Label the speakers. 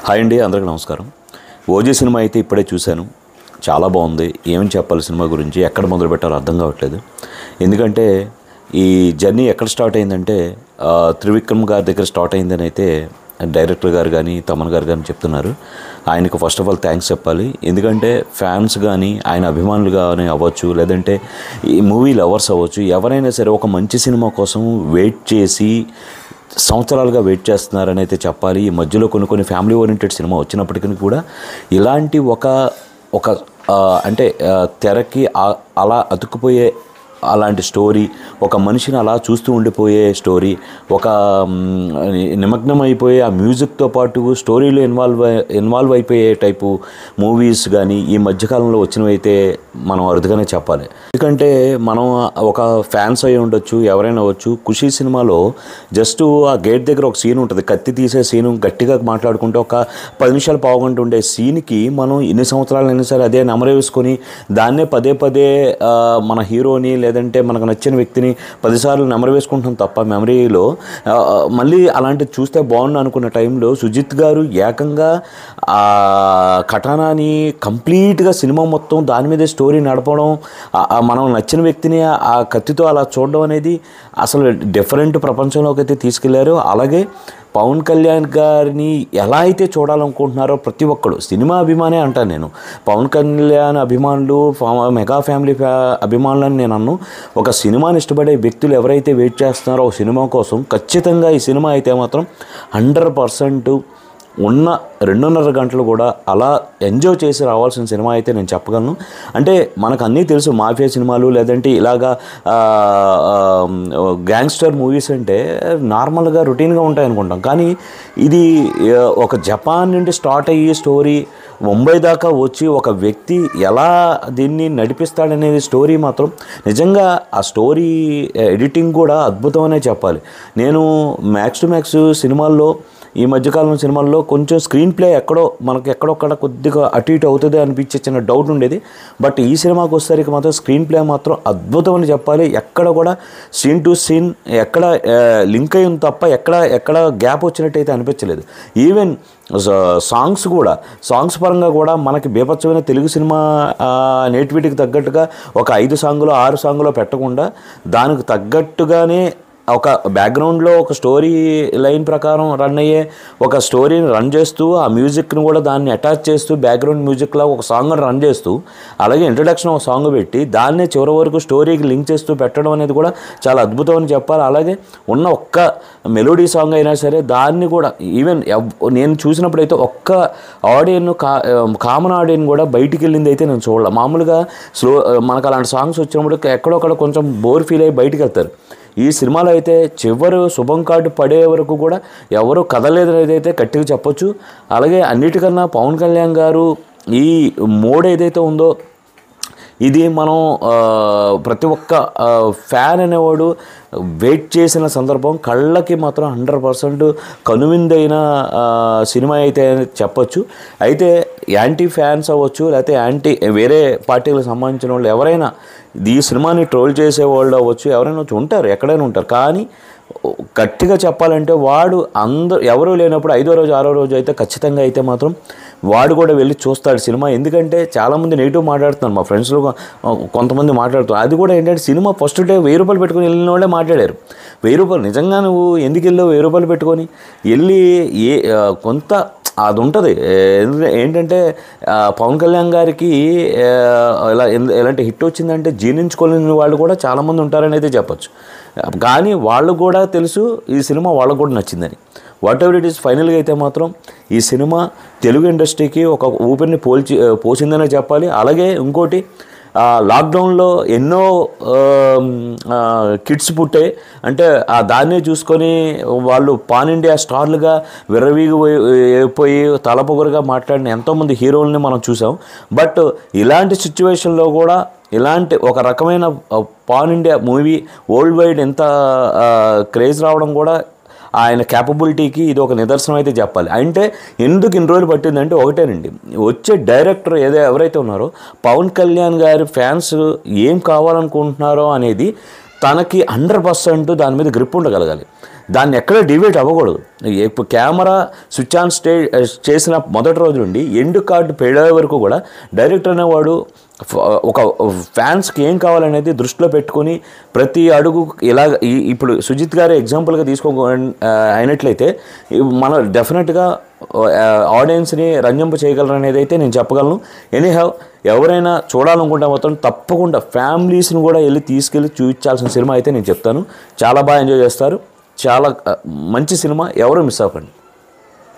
Speaker 1: Hi అండి, అందరికీ నమస్కారం. ఓజీ సినిమా అయితే ఇప్పుడే చూశాను. చాలా బాగుంది. ఏమని చెప్పాలి సినిమా గురించి, ఎక్కడ మొదలు పెట్టాలో అర్థం కావట్లేదు. ఎందుకంటే ఈ జర్నీ ఎక్కడ స్టార్ట్ అయిందంటే త్రివిక్రమ్ గారి దగ్గర స్టార్ట్ అయిందని అయితే డైరెక్టర్ గారు కానీ తమన్ గారు కానీ చెప్తున్నారు. ఆయనకు ఫస్ట్ ఆఫ్ ఆల్ థ్యాంక్స్ చెప్పాలి. ఎందుకంటే ఫ్యాన్స్ కానీ ఆయన అభిమానులు కానీ అవ్వచ్చు, లేదంటే ఈ మూవీ లవర్స్ అవ్వచ్చు, ఎవరైనా సరే ఒక మంచి సినిమా కోసం వెయిట్ చేసి సంవత్సరాలుగా వెయిట్ చేస్తున్నారని అయితే చెప్పాలి. ఈ మధ్యలో కొన్ని ఫ్యామిలీ ఓరియంటెడ్ సినిమా వచ్చినప్పటికీ కూడా ఇలాంటి ఒక అంటే తెరకి అలా అతుక్కుపోయే అలాంటి స్టోరీ, ఒక మనిషిని అలా చూస్తూ ఉండిపోయే స్టోరీ, ఒక నిమగ్నం అయిపోయే ఆ మ్యూజిక్తో పాటు స్టోరీలో ఇన్వాల్వ్ అయిపోయే టైపు మూవీస్ కానీ ఈ మధ్యకాలంలో వచ్చినవి అయితే మనం అరుదుగానే చెప్పాలి. ఎందుకంటే మనం ఒక ఫ్యాన్స్ అయి ఉండొచ్చు, ఎవరైనా అవ్వచ్చు. ఖుషీ సినిమాలో జస్ట్ ఆ గేట్ దగ్గర ఒక సీన్ ఉంటుంది, కత్తి తీసే సీను, గట్టిగా మాట్లాడుకుంటే ఒక 10 నిమిషాలు పావుగంట ఉండే సీన్కి మనం ఎన్ని సంవత్సరాలైనా సరే అదే నెమరేసుకొని దాన్నే పదే మన హీరోని లేదంటే మనకు నచ్చిన వ్యక్తిని 10 సార్లు నెమరు వేసుకుంటాం తప్ప మెమరీలో మళ్ళీ అలాంటిది చూస్తే బాగుండు అనుకున్న టైంలో సుజిత్ గారు ఏకంగా ఆ కటానాని కంప్లీట్గా సినిమా మొత్తం దాని మీదే స్టోరీ నడపడం, మనం నచ్చిన వ్యక్తిని ఆ కత్తితో అలా చూడడం అనేది అసలు డిఫరెంట్ ప్రపంచంలోకి అయితే తీసుకెళ్లారు. అలాగే పవన్ కళ్యాణ్ గారిని ఎలా అయితే చూడాలనుకుంటున్నారో ప్రతి ఒక్కడు సినిమా అభిమానే అంటాను నేను. పవన్ కళ్యాణ్ అభిమానులు, మెగా ఫ్యామిలీ అభిమానులని నేను అన్ను. ఒక సినిమాని ఇష్టపడే వ్యక్తులు ఎవరైతే వెయిట్ చేస్తున్నారో ఒక సినిమా కోసం, ఖచ్చితంగా ఈ సినిమా అయితే మాత్రం 100% ఉన్న 2.5 గంటలు కూడా అలా ఎంజాయ్ చేసి రావాల్సిన సినిమా అయితే నేను చెప్పగలను. అంటే మనకు అన్నీ తెలుసు, మాఫియా సినిమాలు లేదంటే ఇలాగా గ్యాంగ్స్టర్ మూవీస్ అంటే నార్మల్గా రొటీన్గా ఉంటాయి అనుకుంటాం. కానీ ఇది ఒక జపాన్ నుండి స్టార్ట్ అయ్యే స్టోరీ ముంబై దాకా వచ్చి ఒక వ్యక్తి ఎలా దీన్ని నడిపిస్తాడనేది స్టోరీ మాత్రం నిజంగా ఆ స్టోరీ ఎడిటింగ్ కూడా అద్భుతమనే చెప్పాలి. నేను మ్యాక్స్ టు మ్యాక్స్ సినిమాల్లో, ఈ మధ్యకాలం సినిమాల్లో కొంచెం స్క్రీన్ ప్లే మనకి ఎక్కడొక్కడ కొద్దిగా అటు ఇటు అవుతుంది అనిపించే చిన్న డౌట్ ఉండేది. బట్ ఈ సినిమాకి వచ్చేసరికి మాత్రం స్క్రీన్ ప్లే మాత్రం అద్భుతం అని చెప్పాలి. ఎక్కడ కూడా సీన్ టు సీన్ ఎక్కడ లింక్ అయ్యింది తప్ప ఎక్కడ గ్యాప్ వచ్చినట్టయితే అనిపించలేదు. ఈవెన్ సాంగ్స్ పరంగా కూడా మనకి బీభత్సమైన తెలుగు సినిమా నేటివిటీకి తగ్గట్టుగా ఒక 5 సాంగులో 6 సాంగులో పెట్టకుండా దానికి తగ్గట్టుగానే ఒక బ్యాక్గ్రౌండ్లో ఒక స్టోరీ లైన్ ప్రకారం రన్ అయ్యే ఒక స్టోరీని రన్ చేస్తూ, ఆ మ్యూజిక్ని కూడా దాన్ని అటాచ్ చేస్తూ బ్యాక్గ్రౌండ్ మ్యూజిక్లా ఒక సాంగ్ని రన్ చేస్తూ, అలాగే ఇంట్రడక్షన్ ఒక సాంగ్ పెట్టి దాన్నే చివరి వరకు స్టోరీకి లింక్ చేస్తూ పెట్టడం అనేది కూడా చాలా అద్భుతం అని చెప్పాలి. అలాగే ఉన్న ఒక్క మెలోడీ సాంగ్ అయినా సరే దాన్ని కూడా ఈవెన్ నేను చూసినప్పుడైతే ఒక్క కామన్ ఆడియన్ కూడా బయటికి వెళ్ళింది అయితే నేను చూడాలి. మామూలుగా మనకు అలాంటి సాంగ్స్ వచ్చినప్పుడు ఎక్కడొక్కడ కొంచెం బోర్ ఫీల్ అయ్యి బయటికి వెళ్తారు. ఈ సినిమాలో అయితే చివరి శుభం కార్డు పడే వరకు కూడా ఎవరు కదలేదనేది అయితే గట్టిగా చెప్పొచ్చు. అలాగే అన్నిటికన్నా పవన్ కళ్యాణ్ గారు ఈ మోడ్ ఏదైతే ఉందో ఇది మనం ప్రతి ఒక్క ఫ్యాన్ అనేవాడు వెయిట్ చేసిన సందర్భం, కళ్ళకి మాత్రం 100% కనువిందైన సినిమా అయితే చెప్పొచ్చు. అయితే యాంటీ ఫ్యాన్స్ అవ్వచ్చు, లేకపోతే వేరే పార్టీలకు సంబంధించిన వాళ్ళు ఎవరైనా ఈ సినిమాని ట్రోల్ చేసేవాళ్ళు అవ్వచ్చు, ఎవరైనా వచ్చి ఉంటారు, ఎక్కడైనా ఉంటారు. కానీ గట్టిగా చెప్పాలంటే వాడు ఎవరూ లేనప్పుడు 5వ రోజు 6వ రోజు అయితే ఖచ్చితంగా అయితే మాత్రం వాడు కూడా వెళ్ళి చూస్తాడు సినిమా. ఎందుకంటే చాలామంది నెగిటివ్ మాట్లాడుతున్నారు, మా ఫ్రెండ్స్లో కొంతమంది మాట్లాడుతున్నారు. అది కూడా ఏంటంటే సినిమా ఫస్ట్ డే 1000 రూపాయలు పెట్టుకొని వెళ్ళిన వాళ్ళే మాట్లాడారు. 1000 రూపాయలు నిజంగా నువ్వు ఎందుకు వెళ్ళావు? 1000 రూపాయలు పెట్టుకొని వెళ్ళి కొంత అది ఉంటుంది. ఏంటంటే పవన్ కళ్యాణ్ గారికి ఎలాంటి హిట్ వచ్చిందంటే జీర్ణించుకోలేని వాళ్ళు కూడా చాలామంది ఉంటారని అయితే చెప్పచ్చు. కానీ వాళ్ళు కూడా తెలుసు ఈ సినిమా వాళ్ళకు కూడా నచ్చిందని. వాట్ ఎవర్ ఇట్ ఈస్, ఫైనల్గా అయితే మాత్రం ఈ సినిమా తెలుగు ఇండస్ట్రీకి ఒక ఊపిరిని పోసిందనే చెప్పాలి. అలాగే ఇంకోటి, లాక్డౌన్లో ఎన్నో కిడ్స్ పుట్టాయి. అంటే దాన్నే చూసుకొని వాళ్ళు పాన్ ఇండియా స్టార్లుగా విర్రవీగిపోయి తలపొగరుగా మాట్లాడిన ఎంతోమంది హీరోలని మనం చూసాం. బట్ ఇలాంటి సిచ్యువేషన్లో కూడా ఇలాంటి ఒక రకమైన pan India movie world wide ఎంత క్రేజ్ రావడం కూడా ఆయన క్యాపబిలిటీకి ఇది ఒక నిదర్శనం అయితే చెప్పాలి. అంటే ఎందుకు ఇన్ని రోజులు పట్టిందంటే ఒకటేనండి, వచ్చే డైరెక్టర్ ఎవరైతే ఉన్నారో పవన్ కళ్యాణ్ గారి ఫ్యాన్స్ ఏం కావాలనుకుంటున్నారో అనేది తనకి 100% దాని మీద గ్రిప్ ఉండగలగాలి. దాన్ని ఎక్కడ డివేట్ అవ్వకూడదు. ఇప్పుడు కెమెరా స్విచ్ ఆన్ చేసిన మొదటి రోజు నుండి ఎండ్ కార్డు పెడే వరకు కూడా డైరెక్టర్ అనేవాడు ఒక ఫ్యాన్స్కి ఏం కావాలనేది దృష్టిలో పెట్టుకొని ప్రతి అడుగు ఇలా ఇప్పుడు సుజిత్ గారు ఎగ్జాంపుల్గా అయినట్లయితే మనం డెఫినెట్గా ఆడియన్స్ని రంజింప చేయగలరు అనేది అయితే నేను చెప్పగలను. ఎనీహౌ ఎవరైనా చూడాలనుకుంటే మాత్రం తప్పకుండా ఫ్యామిలీస్ని కూడా తీసుకెళ్ళి చూపించాల్సిన సినిమా అయితే నేను చెప్తాను. చాలా బాగా ఎంజాయ్ చేస్తారు. చాలా మంచి సినిమా, ఎవరు మిస్ అవ్వకండి.